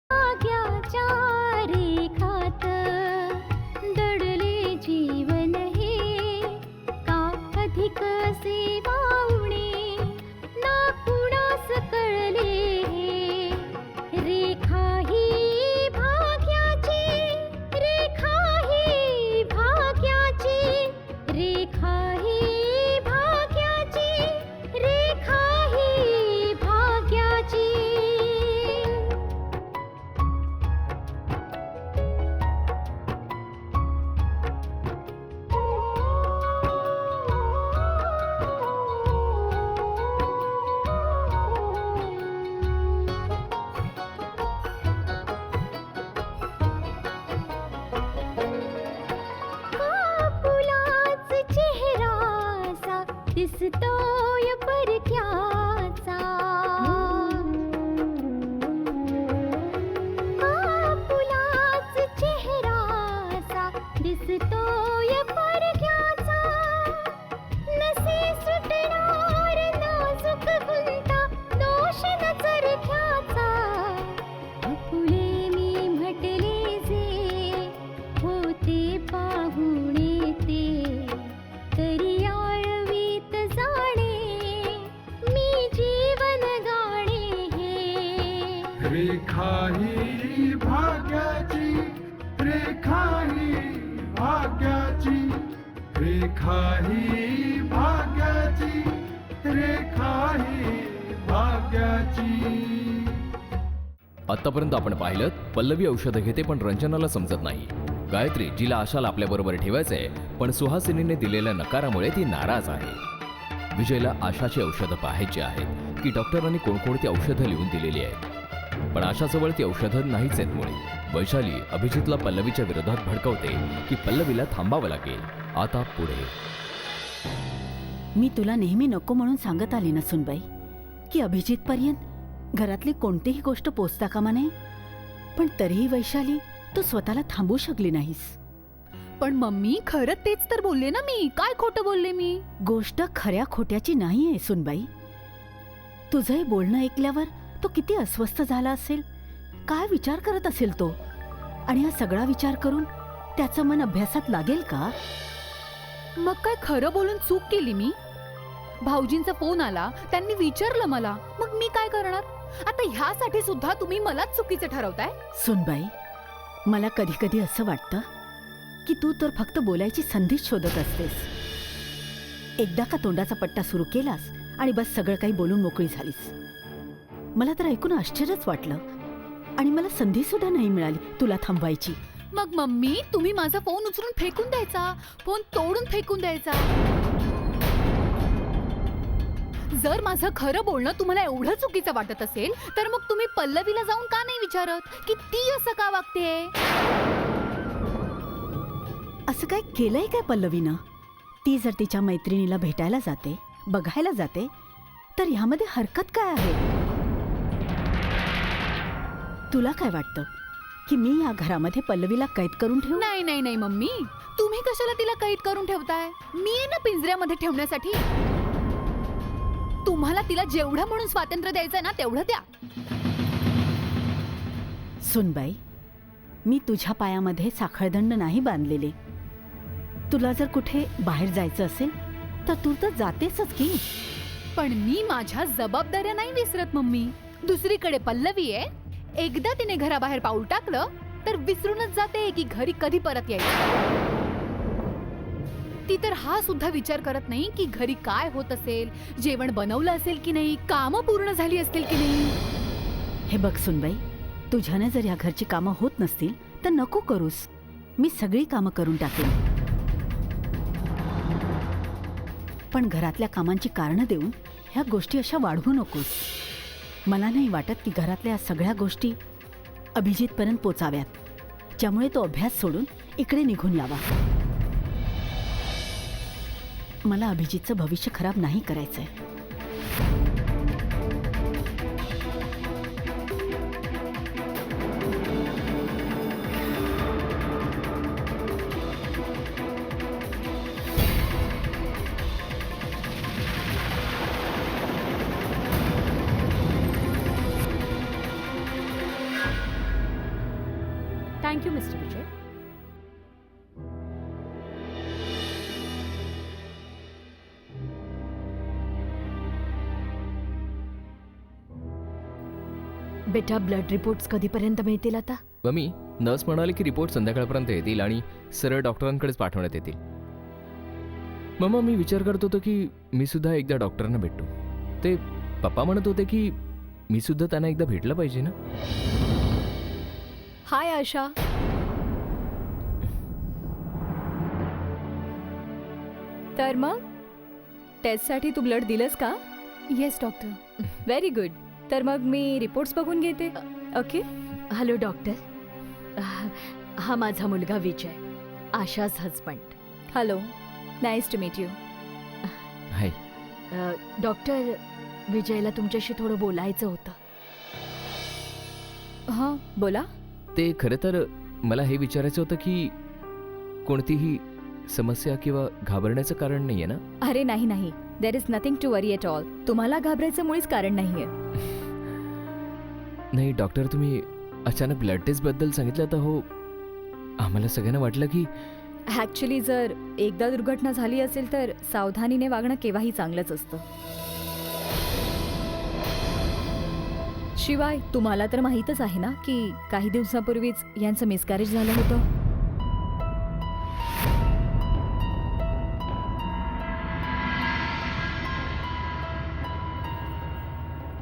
भाग्याच्या रेखात दडले जीवन हे, का अधिक सेवा उणे ना कुणास कळले हे. रेखा ही भाग्याची, रेखा ही भाग्याची, रेखा ही भाग्याची, रेखा ही भाग्याची. फुलाच चेहरासा दिसतोय परक्याचा, फुलाच चेहरासा दिसतोय परक्याचा. नसे सुटणार नाजूक गुंता दोष न चरख्याचा. फुले मी म्हटले जे होते पाहुणे ते, तरी आळवीत जाणे मी जीवन गाणे हे. रेखा ही भाग्याची, रेखा ही भाग्याची, रेखा ही भाग्याची, रेखा ही भाग्याची. आतापर्यंत आपण पाहिलं पल्लवी औषधं घेते पण रंजनाला समजत नाही. गायत्री जिला आशाला आपल्याबरोबर ठेवायचंय पण सुहासिनीने दिलेल्या नकारामुळे ती नाराज आहे. विजयला आशाची औषधं पाहायची आहेत की डॉक्टरांनी कोणकोणती औषधं लिहून दिलेली आहेत, पण आशाजवळ ती औषधं नाहीच आहेत. मुळे वैशाली अभिजितला पल्लवीच्या विरोधात भडकवते की पल्लवीला थांबावं लागेल. आता पुढे मी तुला नेहमी नको म्हणून सांगत आली ना सुनबाई की अभिजितपर्यंत घरातली कोणतीही गोष्ट पोचता कामा नये, पण तरीही वैशाली तू स्वतःला थांबवू शकली नाहीस. पण मम्मी खरं तेच तर बोलले ना मी. काय खोटं बोलले मी? गोष्ट खऱ्या खोट्याची नाहीये सुनबाई. तुझं हे बोलणं ऐकल्यावर तो किती अस्वस्थ झाला असेल, काय विचार करत असेल तो. आणि हा सगळा विचार करून त्याचं मन अभ्यासात लागेल का? मग काय खरं बोलून चूक केली मी? भाऊजींचा फोन आला, त्यांनी विचारलं मला, मग मी काय करणार? आता ह्यासाठी सुद्धा तुम्ही मलाच चुकीचं ठरवताय. सुनबाई, मला कधी कधी असं वाटतं की तू तर फक्त बोलायची संधीच शोधत असतेस. एकदा का तोंडाचा पट्टा सुरू केलास आणि बस सगळं काही बोलून मोकळी झालीस. मला तर ऐकून आश्चर्यच वाटलं आणि मला संधी सुद्धा नाही मिळाली तुला थांबवायची. मग मम्मी तुम्ही माझा फोन उचलून फेकून द्यायचा, फोन तोडून फेकून द्यायचा. जर माझं खरं बोलणं तुम्हाला एवढं चुकीचं वाटत असेल तर मग तुम्ही पल्लवीला जाऊन का नाही विचारत की ती असं का वागतेय? असं काय केलंय काय पल्लवीनं? ती जर तिच्या मैत्रिणीला भेटायला जाते, बघायला जाते, तर ह्यामध्ये हरकत काय आहे? तुला काय वाटतं की मी या घरामध्ये पल्लवीला कैद करून ठेवू? नाही नाही नाही मम्मी, तुम्ही कशाला तिला कैद करून ठेवताय? मी आहे ना पिंजऱ्यामध्ये ठेवण्यासाठी. तुम्हाला तिला जेवढं म्हणून स्वातंत्र्य द्यायचं ना तेवढं द्या. सुनबाई, मी तुझ्या पायामध्ये साखळदंड नाही बांधलेले. तुला जर कुठे बाहेर जायचं असेल तर तू तर जातेसच की. पण मी माझ्या जबाबदाऱ्या नाही विसरत मम्मी. दुसरीकडे पल्लवी आहे, एकदा तिने घराबाहेर पाऊल टाकलं तर विसरूनच जाते की घरी कधी परत यायचं. ती तर हा सुद्धा विचार करत नाही की घरी काय होत असेल, जेवण बनवलं असेल की नाही, कामं पूर्ण झाली असतील की नाही. हे बघ सुनबाई, तुझ्याने जर या घरची कामं होत नसतील तर नको करूस. मी सगळी कामं करून टाकेन. पण घरातल्या कामांची कारणं देऊन ह्या गोष्टी अशा वाढवू नकोस. मला नाही वाटत की घरातल्या या सगळ्या गोष्टी अभिजितपर्यंत पोचाव्यात, ज्यामुळे तो अभ्यास सोडून इकडे निघून यावा. मला अभिजितचं भविष्य खराब नाही करायचंय. यू मिस्टर विजय. बेटा ब्लड रिपोर्ट्स कधीपर्यंत मिळतील आता? मम्मी, नर्स म्हणाले की रिपोर्ट संध्याकाळपर्यंत येतील आणि सरळ डॉक्टरांकडेच पाठवण्यात येतील. मम्मा, मी विचार करत होतो की मी सुद्धा एकदा डॉक्टरांना भेटतो. ते पप्पा म्हणत होते की मी सुद्धा त्यांना एकदा भेटलं पाहिजे ना. हाय आशा. तर मग टेस्टसाठी तू ब्लड दिलंस का? Yes doctor. Very good. तर मग मी रिपोर्ट्स बघून घेते. ओके. हॅलो डॉक्टर, हा माझा मुलगा विजय, आशाच husband. Hello, nice to meet you. Hi. Doctor, विजयला तुमच्याशी थोडं बोलायचं होतं. हां, बोला. ते खरं तर मला हे विचारायचं होतं की कोणतीही समस्या किंवा घाबरण्याचं कारण नाही आहे ना. अरे नाही नाही, there is nothing to worry at all. तुम्हाला घाबरायचं मुळीच कारण नाहीये. नाही डॉक्टर, तुम्ही अचानक ब्लड टेस्टबद्दल सांगितलं तर हो, आम्हाला सगळ्यांना वाटलं की ॲक्च्युली जर एकदा दुर्घटना झाली असेल तर सावधानीने वागणं केव्हाही चांगलंच असतं. शिवाय तुम्हाला तर माहीतच आहे ना की काही दिवसापूर्वीच यांचं मिसकॅरेज झालं होतं.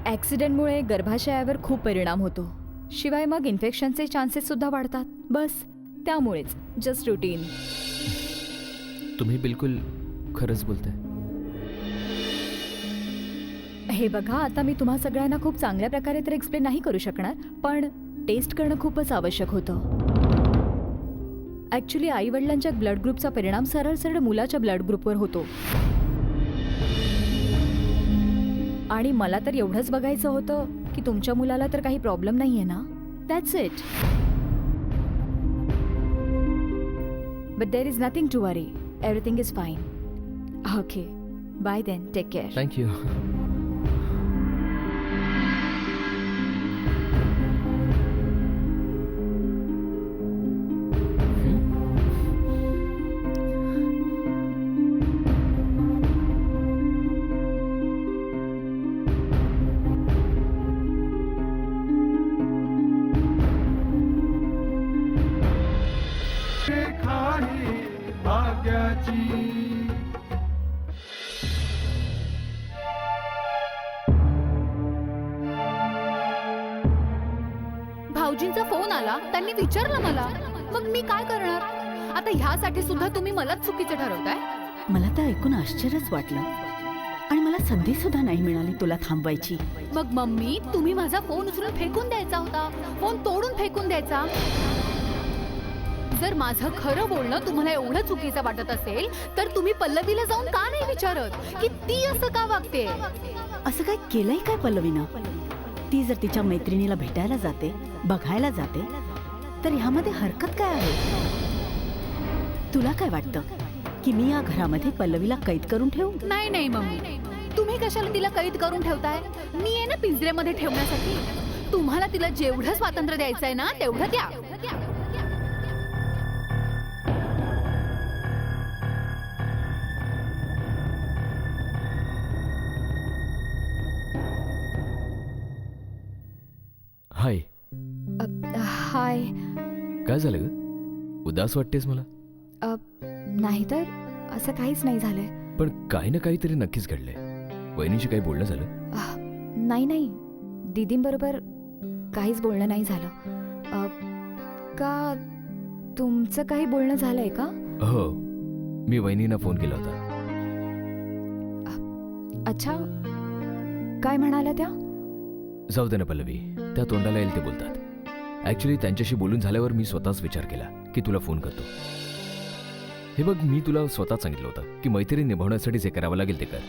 ॲक्सिडेंटमुळे गर्भाशयावर खूप परिणाम होतो. शिवाय मग इन्फेक्शनचे चान्सेस सुद्धा वाढतात. बस त्यामुळेच जस्ट रुटीन. तुम्ही बिलकुल खरंच बोलताय. हे बघा, आता मी तुम्हा सगळ्यांना खूप चांगल्या प्रकारे तर एक्सप्लेन नाही करू शकणार, पण टेस्ट करणं खूपच आवश्यक होतं. ॲक्च्युली आईवडिलांच्या ब्लड ग्रुपचा परिणाम सरळ सरळ मुलाच्या ब्लड ग्रुपवर होतो. आणि मला तर एवढंच बघायचं होतं की तुमच्या मुलाला तर काही प्रॉब्लेम नाहीये ना. That's it. But there is nothing to worry. Everything is fine. Okay, bye then. Take care. Thank you. Rekha ही भाग्याची. भाऊजींचा फोन आला, त्यांनी विचारलं मला, मग मी काय करणार? आता ह्यासाठी सुद्धा तुम्ही मलाच चुकीचं ठरवताय. मला तर ऐकून आश्चर्यच वाटलं आणि मला संधी सुद्धा नाही मिळाली तुला थांबवायची. मग मम्मी, तुम्ही माझा फोन उचलून फेकून द्यायचा होता, फोन तोडून फेकून द्यायचा. जर माझं खरं बोलणं तुम्हाला एवढं चुकीचं वाटत असेल तर तुम्ही पल्लवीला जाऊन का नाही विचारत की ती असं का वागते? असं काय केलंय काय पल्लवीनं? ती जर तिच्या मैत्रिणीला भेटायला जाते, बघायला जाते, तर ह्यामध्ये हरकत काय आहे? तुला काय वाटतं की मी या घरामध्ये पल्लवीला कैद करून ठेवू? नाही नाही मम्मी, तुम्ही कशाला तिला कैद करून ठेवताय? मी आहे ना पिंजऱ्यामध्ये ठेवण्यासाठी. तुम्हाला तिला जेवढं स्वातंत्र्य द्यायचंय ना तेवढं द्या. हाय. हाय. काय झालं ग? उदास वाटतेस मला. नाही तर असं काहीच नाही झालंय. पण काही ना काहीतरी नक्कीच घडलंय. वहिनीशी काही बोलणं झालं? नाही नाही, दीदींबरोबर काहीच बोलणं नाही झालं. का तुमचं काही बोलणं झालंय का? हो, मी वहिनींना फोन केला होता. अच्छा, काय म्हणाल्या त्या? जाऊ दे ना पल्लवी, त्या तोंडाला येईल ते बोलतात. ॲक्च्युली त्यांच्याशी बोलून झाल्यावर मी स्वतःच विचार केला की तुला फोन करतो. हे बघ, मी तुला स्वतःच सांगितलं होतं की मैत्री निभावण्यासाठी जे करावं लागेल ते कर.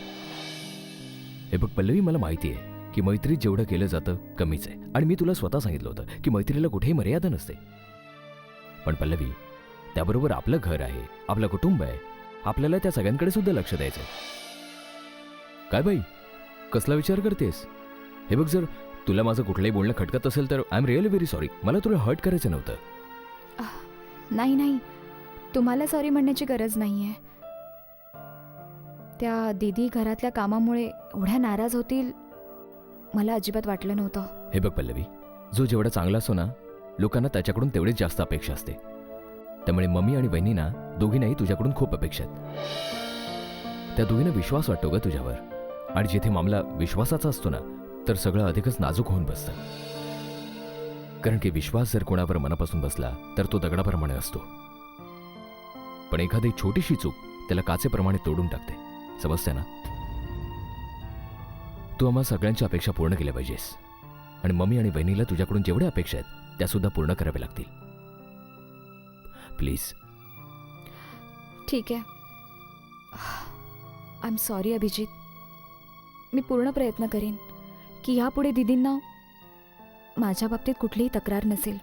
हे बघ पल्लवी, मला माहिती आहे की मैत्रीत जेवढं केलं जातं कमीच आहे, आणि मी तुला स्वतः सांगितलं होतं की मैत्रीला कुठेही मर्यादा नसते. पण पल्लवी, त्याबरोबर आपलं घर आहे, आपलं कुटुंब आहे, आपल्याला त्या सगळ्यांकडे सुद्धा लक्ष द्यायचं आहे. काय बाई, कसला विचार करतेस? हे बघ, जर तुला माझं कुठलंही बोलणं खटकत असेल तर I am really very sorry. मला तुला हर्ट करायचं नव्हतं. नाही, तुम्हाला सॉरी म्हणण्याची गरज नाही आहे. त्या दीदी घरातल्या कामामुळे एवढ्या नाराज होतील मला अजिबात वाटलं नव्हतं. हे बघ पल्लवी, जो जेवढा चांगला असतो ना, लोकांना त्याच्याकडून तेवढीच जास्त अपेक्षा असते. त्यामुळे मम्मी आणि बहिणींना दोघींनाही तुझ्याकडून खूप अपेक्षा आहेत. त्या दोघींना विश्वास वाटतो ग तुझ्यावर, आणि जिथे मामला विश्वासाचा असतो ना, तर सगळं अधिकच नाजूक होऊन बसतं. कारण की विश्वास जर कोणावर मनापासून बसला तर तो दगडाप्रमाणे असतो, पण एखादी छोटीशी चूक त्याला काचेप्रमाणे तोडून टाकते. समजते ना? तू आम्हा सगळ्यांच्या अपेक्षा पूर्ण केल्या पाहिजेस, आणि मम्मी आणि बहिणीला तुझ्याकडून जेवढ्या अपेक्षा आहेत त्या सुद्धा पूर्ण कराव्या लागतील. प्लीज. ठीक आहे. I am sorry Abhijit. मी पूर्ण प्रयत्न करेन की यापुढे दीदींना माझ्या बाबतीत कुठलीही तक्रार नसेल.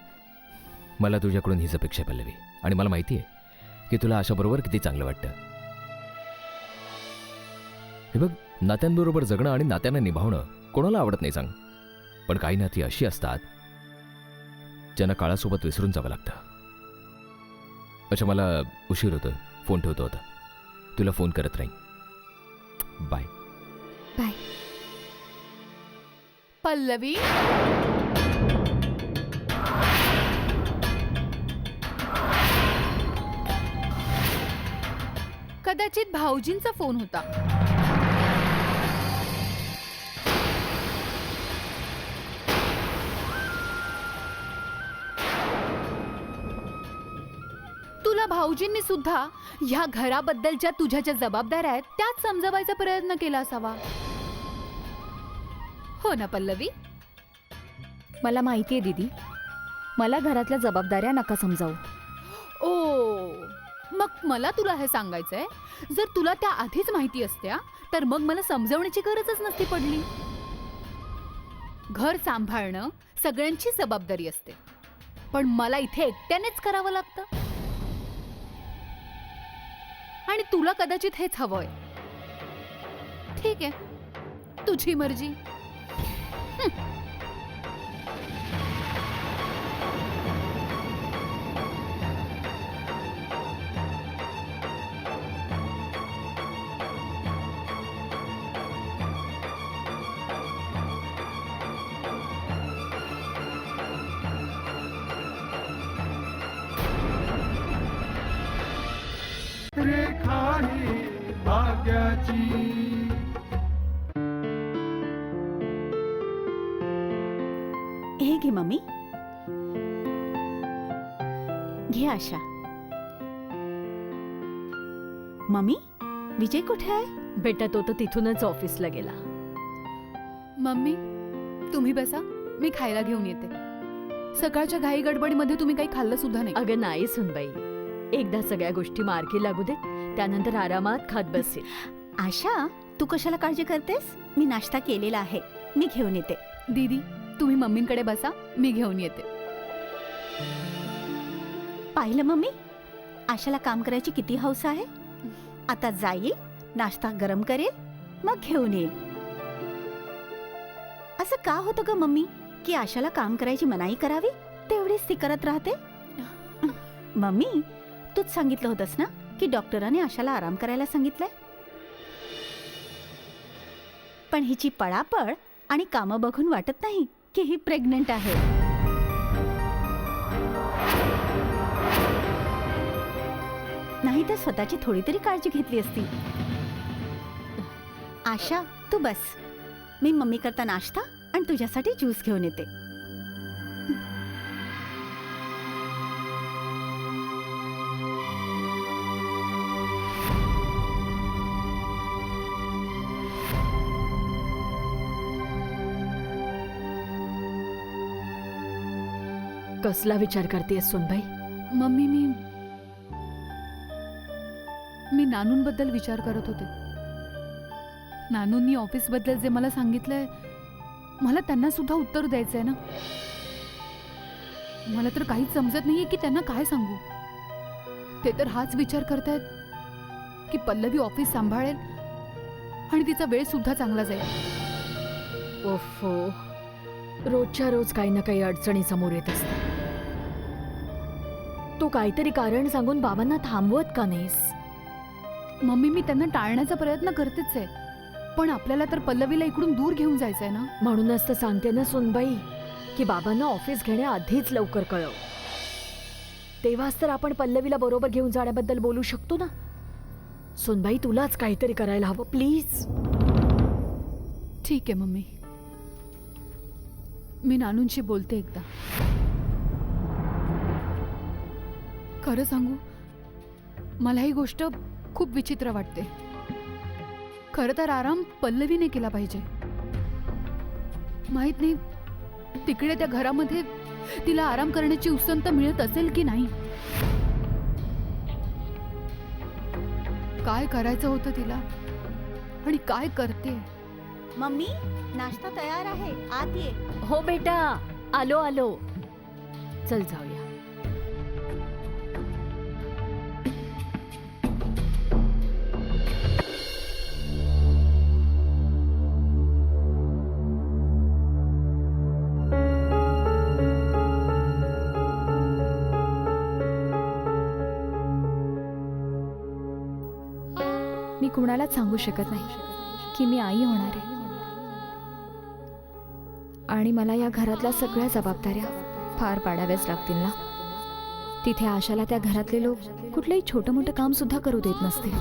मला तुझ्याकडून हीच अपेक्षा आहे पल्लवी, आणि मला माहिती आहे की तुला आशाबरोबर किती चांगलं वाटतं. हे बघ, नात्यांबरोबर जगणं आणि नात्यांना निभावणं कोणाला आवडत नाही सांग, पण काही नाती अशी असतात ज्यांना काळासोबत विसरून जावं लागतं. अच्छा, मला उशीर होतो, फोन ठेवतो होता. तुला फोन करत राहीन. बाय. बाय. पल्लवी, कदाचित भाऊजींचा फोन होता. तुला भाऊजींनी सुद्धा ह्या घराबद्दल ज्या तुझ्या ज्या जबाबदाऱ्या आहेत त्याच समजवायचा प्रयत्न केला असावा. हो ना पल्लवी? मला माहिती आहे दीदी, मला घरातल्या जबाबदाऱ्या नका समजावू. ओ, मग मला तुला हे सांगायचंय, जर तुला त्या आधीच माहिती असत्या तर मग मला समजवण्याची गरजच नसती पडली. घर सांभाळणं सगळ्यांची जबाबदारी असते, पण मला इथे एकट्यानेच करावं लागतं. आणि तुला कदाचित हेच हवंय. ठीक आहे, तुझी मर्जी. रेखा ही भाग्याची. हे घे मम्मी, घे आशा. मम्मी, विजय कुठे आहे? बेटा, तो तर तिथूनच ऑफिसला गेला. मम्मी, तुम्ही बसा, मी खायला घेऊन येते. सकाळच्या घाई गडबडीमध्ये तुम्ही काही खाल्लं सुद्धा नाही. अगं नाही सुनबाई, एकदा सगळ्या गोष्टी मार्गी लागू देत, त्यानंतर आरामात खात बसेल. आशा, तू कशाला काळजी करतेस? मी नाश्ता केलेला आहे, मी घेऊन येते. दीदी, तुम्ही मम्मींकडे बसा, मी घेऊन येते. पाहिलं मम्मी, आशाला काम करायची किती हौस आहे. आता जाईल, नाश्ता गरम करेल, मग घेऊन येईल. असं का होतं ग मम्मी की आशाला काम करायची मनाई करावी, तेवढीच ती करत राहते. मम्मी, तूच सांगितलं होतंस ना की डॉक्टरांनी आशाला आराम करायला सांगितलंय. पण हिची पळापळ आणि कामं बघून वाटत नाही की ही प्रेग्नंट आहे. नाही तर स्वतःची थोडी तरी काळजी घेतली असती. आशा, तू बस, मी मम्मी करता नाश्ता आणि तुझ्यासाठी ज्यूस घेऊन येते. कसला विचार करतेस सोनबाई? मम्मी, मी नानूंबद्दल विचार करत होते. नानूंनी ऑफिसबद्दल जे मला सांगितलंय, मला त्यांना सुद्धा उत्तर द्यायचंय ना. मला तर काहीच समजत नाहीये की त्यांना काय सांगू. ते तर हाच विचार करतायत की पल्लवी ऑफिस सांभाळेल आणि तिचा वेळ सुद्धा चांगला जाईल. ओफो, रोजच्या रोज काही ना काही अडचणी समोर येत असतात. तू काहीतरी कारण सांगून बाबांना थांबवत का नाहीस? मम्मी मी त्यांना टाळण्याचा प्रयत्न करतेच आहे, पण आपल्याला तर पल्लवीला इकडून दूर घेऊन जायचंय ना. म्हणूनच तर सांगते ना सुनबाई की बाबांना ऑफिस घेण्याआधीच लवकर कळव. तेव्हाच तर आपण पल्लवीला बरोबर घेऊन जाण्याबद्दल बोलू शकतो ना. सुनबाई तुलाच काहीतरी करायला हवं प्लीज. ठीक आहे मम्मी, मी नानूंशी बोलते एकदा. खरं सांगू, मला ही गोष्ट खूप विचित्र वाटते. खरं तर आराम पल्लवीने केला पाहिजे. माहित नाही तिकडे त्या घरामध्ये तिला आराम करण्याची उसंत मिळत असेल की नाही. काय करायचं होतं तिला आणि काय करते. मम्मी नाश्ता तयार आहे, आत ये. हो बेटा, आलो आलो. चल जाऊया. मी कुणालाच सांगू शकत नाही की मी आई होणार आहे, आणि मला या घरातल्या सगळ्या जबाबदाऱ्या पार पाडाव्याच लागतील ना. तिथे आशाला त्या घरातले लोक कुठलंही छोटं मोठं काम सुद्धा करू देत नसतील.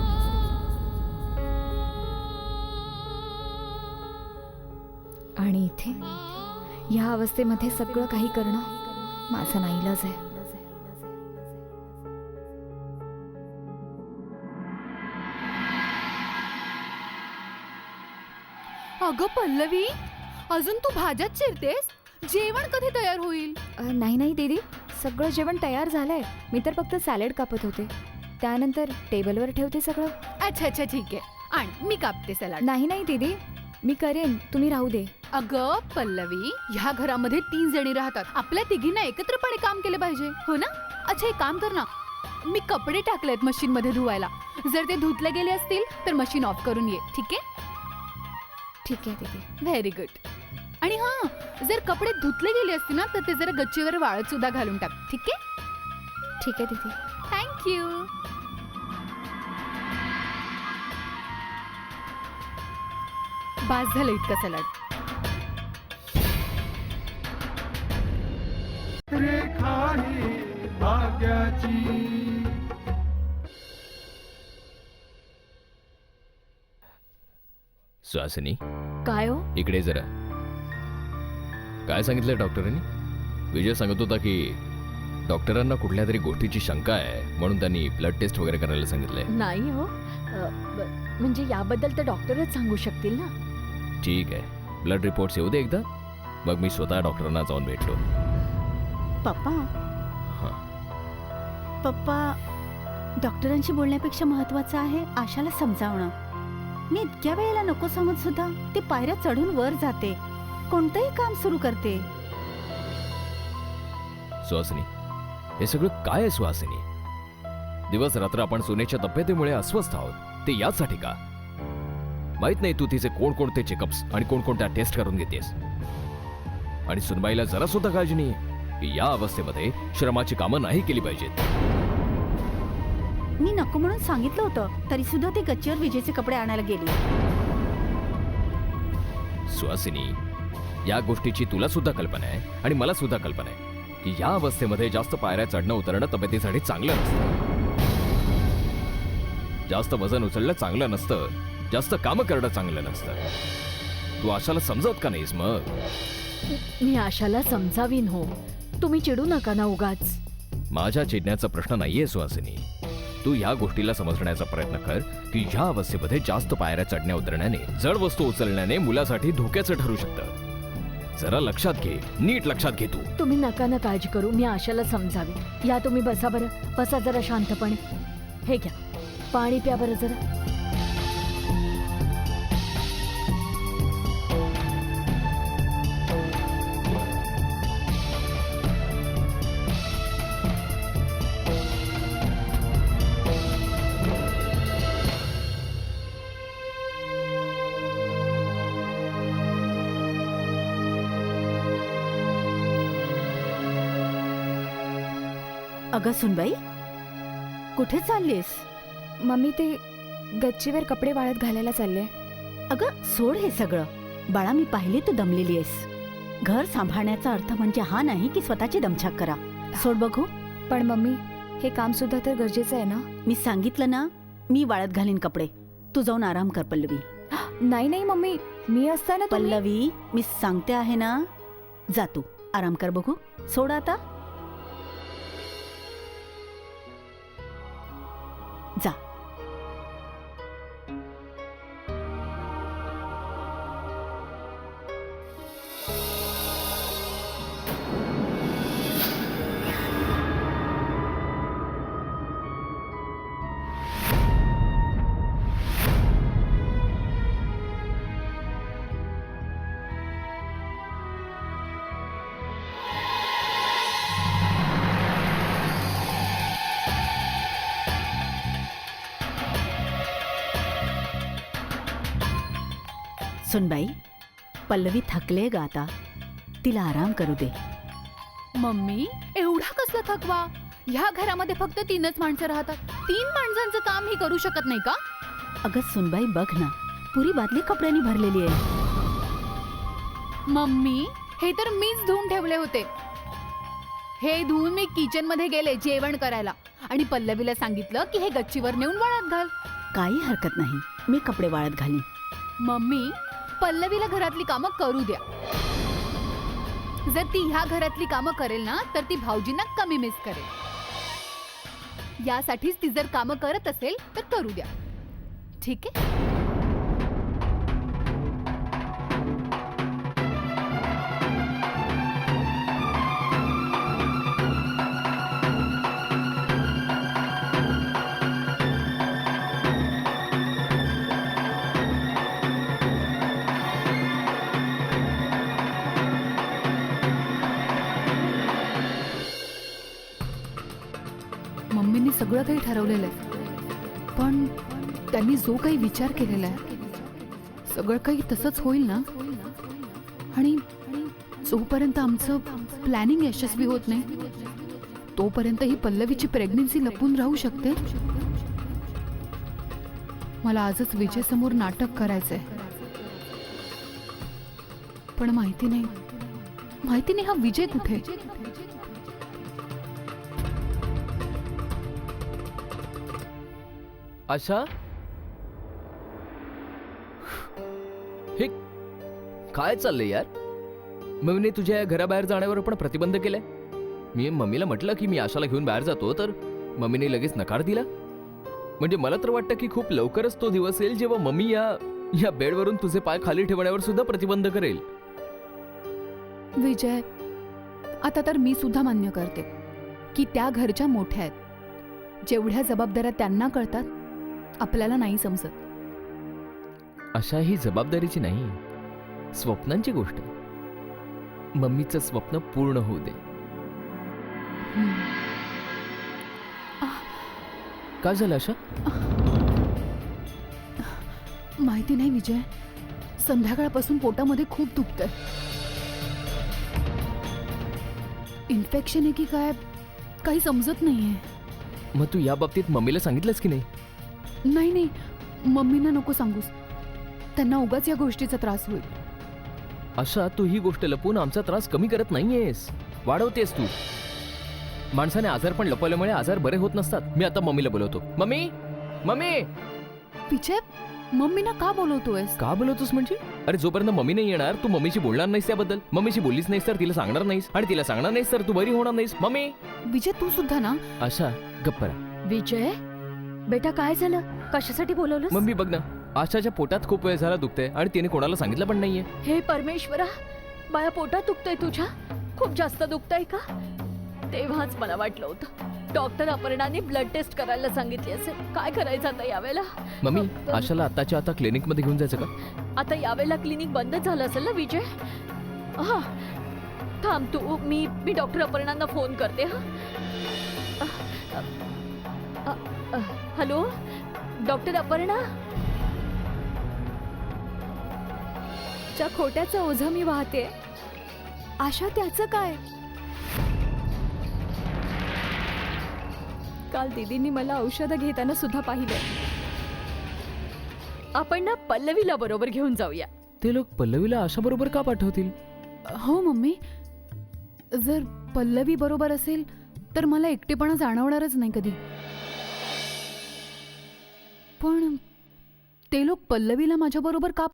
आणि इथे या अवस्थेमध्ये सगळं काही करणं माझा नाईलाज आहे. अगं पल्लवी, अजून तू भाज्यात चिरतेस? जेवण कधी तयार होईल? नाही नाही दीदी, सगळं जेवण तयार झालंय. मी तर फक्त सॅलड कापत होते. त्यानंतर टेबलवर ठेवते सगळं. अच्छा अच्छा ठीक आहे, आणि मी कापते सलाड. नाही नाही दीदी, मी करेन, तुम्ही राहू दे. अगं पल्लवी, ह्या घरामध्ये 3 जणी राहतात. आपल्या तिघींना एकत्रपणे काम केले पाहिजे, हो ना? अच्छा एक काम कर ना, मी कपडे टाकलेत मशीन मध्ये धुवायला. जर ते धुतले गेले असतील तर मशीन ऑफ करून ये, ठीक आहे? ठीक आहे दीदी. Very good. आणि हां, जर कपडे धुतले गेले असतील ना तर ते जरा गच्चीवर वाळत सुद्धा घालून टाक, ठीक आहे? ठीक आहे दीदी. थँक्यू. बास झालं इतकं सलाड. रेखा ही भाग्याची. सुहासिनी, काय हो? इकडे जरा. काय सांगितलं डॉक्टरांनी? विजय सांगत होता की डॉक्टरांना कुठल्या तरी गोष्टीची शंका आहे म्हणून त्यांनी ब्लड टेस्ट वगैरे करायला सांगितलंय. नाही हो, म्हणजे याबद्दल तर डॉक्टरच सांगू शकतील ना. ठीक आहे, ब्लड रिपोर्ट्स येऊ दे एकदा, मग मी स्वतः डॉक्टरांना जाऊन भेटतो. पप्पा हां. पप्पा, डॉक्टरांशी बोलण्यापेक्षा महत्वाचं आहे आशाला समजावणं. मी इतक्या वेळेला नको सांगत सुद्धा ती पायऱ्या चढून वर जाते, कोणतंही काम सुरू करते. सुहासिनी, हे सगळं काय आहे सुहासिनी? दिवस रात्र आपण सुनेच्या तब्येतीमुळे अस्वस्थ आहोत, ते यासाठी का? माहित नाही तू तिचे कोणकोणते चेकअप्स आणि कोणकोणत्या टेस्ट करून घेतेस. आणि सुनबाईला जरा सुद्धा काळजी नाही की या अवस्थेमध्ये श्रमाची कामं नाही केली पाहिजेत. मी नको म्हणून सांगितलं होतं तरी सुद्धा ती गच्चीवर विजेचे कपडे आणायला गेली. सुहासिनी, या गोष्टीची तुला सुद्धा कल्पना आहे आणि मला सुद्धा कल्पना आहे की या अवस्थेमध्ये जास्त पायऱ्या चढणं उतरणं तब्येतीसाठी चांगलं नसतं. जास्त वजन उचलणं चांगलं नसतं, जास्त कामं करणं चांगलं नसतं. तू आशाला समजत का नाहीस मग? मी आशाला समजावीन हो, तुम्ही चिडू नका ना उगाच. माझ्या चिडण्याचा प्रश्न नाहीये सुहासिनी. तू या गोष्टीला समजण्याचा प्रयत्न कर की या अवस्थेमध्ये जास्त पायऱ्या चढण्या उतरण्याने, जड वस्तू उचलण्याने मुलासाठी धोक्याचं ठरू शकतं. जरा लक्षात घे, नीट लक्षात घे तू. तुम्ही नका ना काळजी करू, मी आशाला समजावी. या तुम्ही बसा बरं, बसा जरा शांतपणे. हे घ्या, पाणी प्या बरं जरा. अगं सुनबाई, कुठे चाललीस? मम्मी ते गच्चीवर कपडे वाळत घालायला चालले. अगं सोड हे सगळं. बाळा, मी पाहिली तू दमलेली आहेस. घर सांभाळण्याचा अर्थ म्हणजे हा नाही की स्वतःची दमछाक करा. सोड बघू. पण मम्मी, हे काम सुद्धा तर गरजेचं आहे ना. मी सांगितलं ना, मी वाळत घालीन कपडे. तू जाऊन आराम कर पल्लवी. नाही नाही मम्मी, मी असताना तुम्ही- पल्लवी, मी सांगते आहे ना, जा तू आराम कर बघू. सोड आता, जा. सुनबाई, पल्लवी थकले ग आता. तिला आराम करू दे. मम्मी, एवढा कसला थकवा? ह्या घरामध्ये फक्त 3च माणसं राहतात. 3 माणसांचं काम ही करू शकत नाही का? अगं सुनबाई, बघ ना, पुरी बादली कपड्यांनी भरलेली आहे. मम्मी, हे तर मीच धुवून ठेवले होते. हे धुवून मी किचन मध्ये गेले जेवण करायला आणि पल्लवीला सांगितलं की हे गच्चीवर नेऊन वाळत घाल. काही हरकत नाही, मी कपडे वाळत घालीन. मम्मी, पल्लवीला घरातली कामं करू द्या. जर ती ह्या घरातली कामं करेल ना, तर ती भाऊजींना कमी मिस करेल. यासाठीच ती जर कामं करत असेल तर करू द्या. ठीक आहे? मम्मींनी सगळं काही ठरवलेलं आहे, पण त्यांनी जो काही विचार केलेला आहे सगळं काही तसंच होईल ना. आणि जोपर्यंत आमचं प्लॅनिंग यशस्वी होत नाही तोपर्यंत ही पल्लवीची प्रेग्नन्सी लपून राहू शकते. मला आजच विजय समोर नाटक करायचंय, पण माहिती नाही हा विजय कुठे. आशा, हे काय चाललंय यार? मम्मीने तुझ्या या घराबाहेर जाण्यावर पण प्रतिबंध केलाय. मी मम्मीला म्हटलं की मी आशाला घेऊन बाहेर जातो, तर मम्मीने लगेच नकार दिला. म्हणजे मला तर वाटतं की खूप लवकरच तो दिवस येईल जेव्हा मम्मी या बेडवरून तुझे पाय खाली ठेवण्यावर सुद्धा प्रतिबंध करेल. विजय, आता तर मी सुद्धा मान्य करते की त्या घरच्या मोठ्या आहेत. जेवढ्या जबाबदाऱ्या त्यांना कळतात आपल्याला नाही समजत. अशा ही जबाबदारीची नाही, स्वप्नांची गोष्ट. मम्मीचं स्वप्न पूर्ण होऊ दे. काय झालं आशा? माहिती नाही विजय, संध्याकाळपासून पोटामध्ये खूप दुखतंय. इन्फेक्शन आहे की काय काही समजत नाहीये. मग तू या बाबतीत मम्मीला सांगितलंस की नाही? नाही, मम्मींना नको सांगूस. त्यांना उगाच या गोष्टीचा त्रास होईल. आशा, तू ही गोष्ट लपवून आमचा त्रास कमी करत नाहीयेस, वाढवतेस तू. माणसाने आजार पण लपवल्यामुळे आजार बरे होत नसतात. मी आता मम्मीला बोलवतो. मम्मी, विजय, मम्मीना का बोलवतोयस? का बोलवतोस म्हणजे? अरे, जोपर्यंत मम्मी नाही येणार तू मम्मीशी बोलणार नाहीस त्याबद्दल. मम्मीशी बोललीच नाहीस तर तिला सांगणार नाहीस, आणि तिला सांगणार नाहीस तर तू बरी होणार नाहीस. मम्मी. विजय, तू सुद्धा ना. आशा, गप्प रहा. विजय, बेटा काय झालं? कशासाठी बोलवलं? मम्मी बघ ना, आशाच्या पोटात खूप वेळ झाला दुखते आणि तिने कोणाला सांगितलं पण नाहीये. हे परमेश्वरा, माझ्या पोटात दुखतंय. तुझ्या खूप जास्त दुखतंय का? तेव्हाच मला वाटलं होतं. डॉक्टर अपर्णाने ब्लड टेस्ट करायला सांगितली असेल. काय करायचं आता यावेळेला? मम्मी, आशाला आताच्या आता क्लिनिक मध्ये घेऊन जायचं का? आता यावेळेला क्लिनिक बंद झालं असेल ना विजय? हा, थांब तू, मी डॉक्टर अपर्णांना फोन करते. हा, हॅलो डॉक्टर अपर्णा. च्या खोट्याचं ओझं मी वाहते. आशा, त्याचं काय? काल दीदींनी मला औषधं घेताना सुद्धा पाहिलं. आपण ना पल्लवीला बरोबर घेऊन जाऊया. ते लोक पल्लवीला आशाबरोबर का पाठवतील? हो मम्मी, जर पल्लवी बरोबर असेल तर मला एकटेपणा जाणवणारच नाही कधी. पण ते लोक पल्लवीला माझ्या बरोबर का